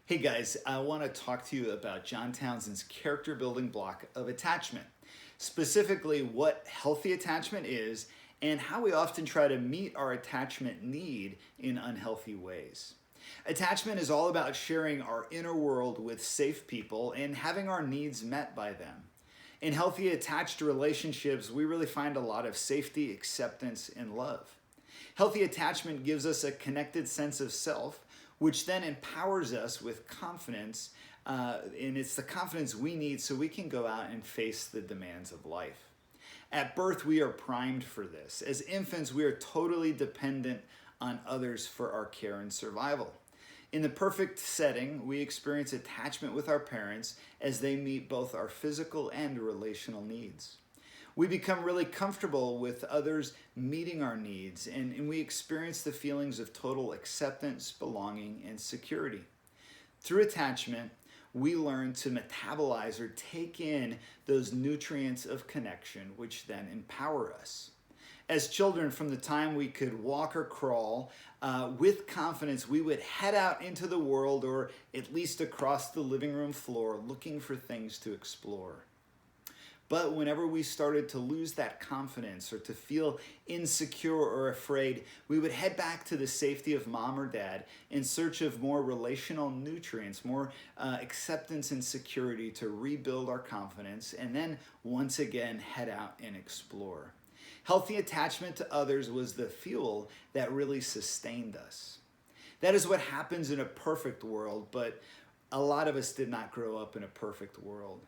Hey guys, I want to talk to you about John Townsend's character building block of attachment. Specifically, what healthy attachment is and how we often try to meet our attachment need in unhealthy ways. Attachment is all about sharing our inner world with safe people and having our needs met by them. In healthy attached relationships, we really find a lot of safety, acceptance, and love. Healthy attachment gives us a connected sense of self, which then empowers us with confidence, and it's the confidence we need so we can go out and face the demands of life. At birth, we are primed for this. As infants, we are totally dependent on others for our care and survival. In the perfect setting, we experience attachment with our parents as they meet both our physical and relational needs. We become really comfortable with others meeting our needs, and we experience the feelings of total acceptance, belonging, and security. Through attachment, we learn to metabolize or take in those nutrients of connection, which then empower us. As children, from the time we could walk or crawl, with confidence, we would head out into the world or at least across the living room floor looking for things to explore. But whenever we started to lose that confidence or to feel insecure or afraid, we would head back to the safety of mom or dad in search of more relational nutrients, more acceptance and security to rebuild our confidence, and then once again head out and explore. Healthy attachment to others was the fuel that really sustained us. That is what happens in a perfect world, but a lot of us did not grow up in a perfect world.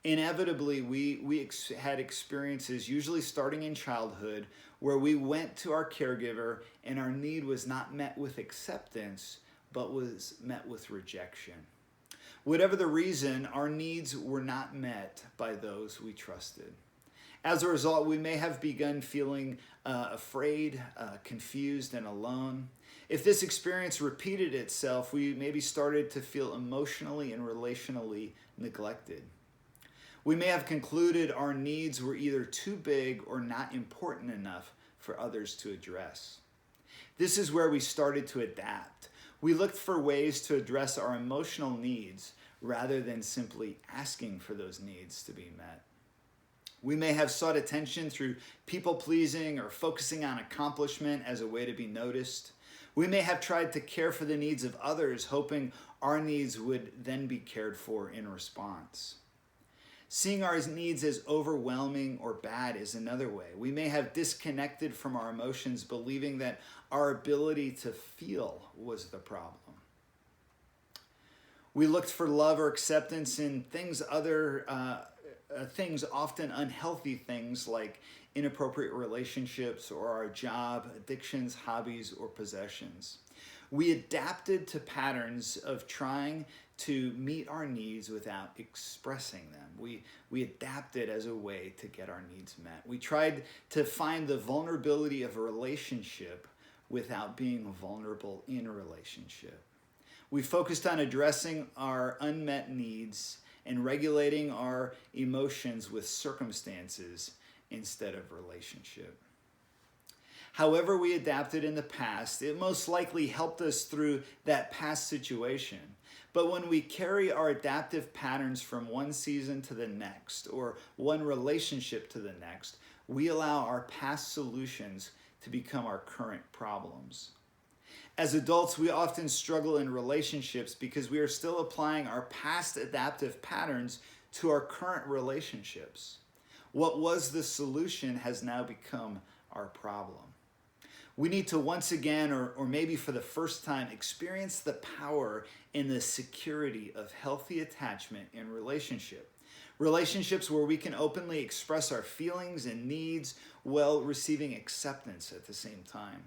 Inevitably, we had experiences, usually starting in childhood, where we went to our caregiver and our need was not met with acceptance, but was met with rejection. Whatever the reason, our needs were not met by those we trusted. As a result, we may have begun feeling afraid, confused, and alone. If this experience repeated itself, we maybe started to feel emotionally and relationally neglected. We may have concluded our needs were either too big or not important enough for others to address. This is where we started to adapt. We looked for ways to address our emotional needs rather than simply asking for those needs to be met. We may have sought attention through people-pleasing or focusing on accomplishment as a way to be noticed. We may have tried to care for the needs of others, hoping our needs would then be cared for in response. Seeing our needs as overwhelming or bad is another way. We may have disconnected from our emotions, believing that our ability to feel was the problem. We looked for love or acceptance in things often unhealthy things like inappropriate relationships or our job, addictions, hobbies, or possessions. We adapted to patterns of trying to meet our needs without expressing them. We adapted as a way to get our needs met. We tried to find the vulnerability of a relationship without being vulnerable in a relationship. We focused on addressing our unmet needs and regulating our emotions with circumstances instead of relationship. However we adapted in the past, it most likely helped us through that past situation. But when we carry our adaptive patterns from one season to the next or one relationship to the next, we allow our past solutions to become our current problems. As adults, we often struggle in relationships because we are still applying our past adaptive patterns to our current relationships. What was the solution has now become our problem. We need to once again, or maybe for the first time, experience the power and the security of healthy attachment in relationship. Relationships where we can openly express our feelings and needs while receiving acceptance at the same time.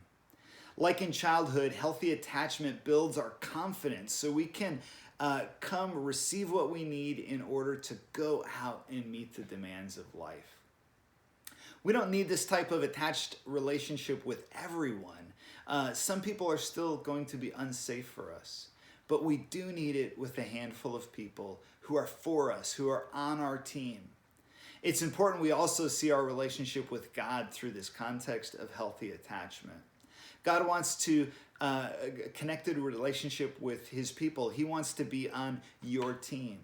Like in childhood, healthy attachment builds our confidence so we can come receive what we need in order to go out and meet the demands of life. We don't need this type of attached relationship with everyone. Some people are still going to be unsafe for us, but we do need it with a handful of people who are for us, who are on our team. It's important we also see our relationship with God through this context of healthy attachment. God wants to a connected relationship with his people. He wants to be on your team.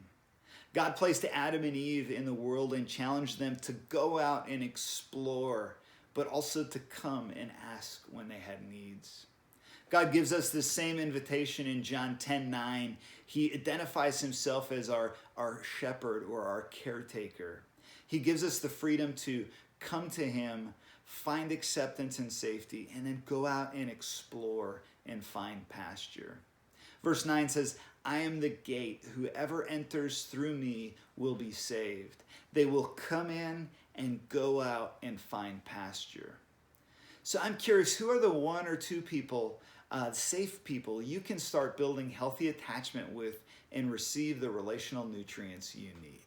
God placed Adam and Eve in the world and challenged them to go out and explore, but also to come and ask when they had needs. God gives us the same invitation in John 10:9. He identifies himself as our shepherd or our caretaker. He gives us the freedom to come to him, find acceptance and safety, and then go out and explore and find pasture. Verse 9 says, I am the gate. Whoever enters through me will be saved. They will come in and go out and find pasture. So I'm curious, who are the one or two people, safe people, you can start building healthy attachment with and receive the relational nutrients you need?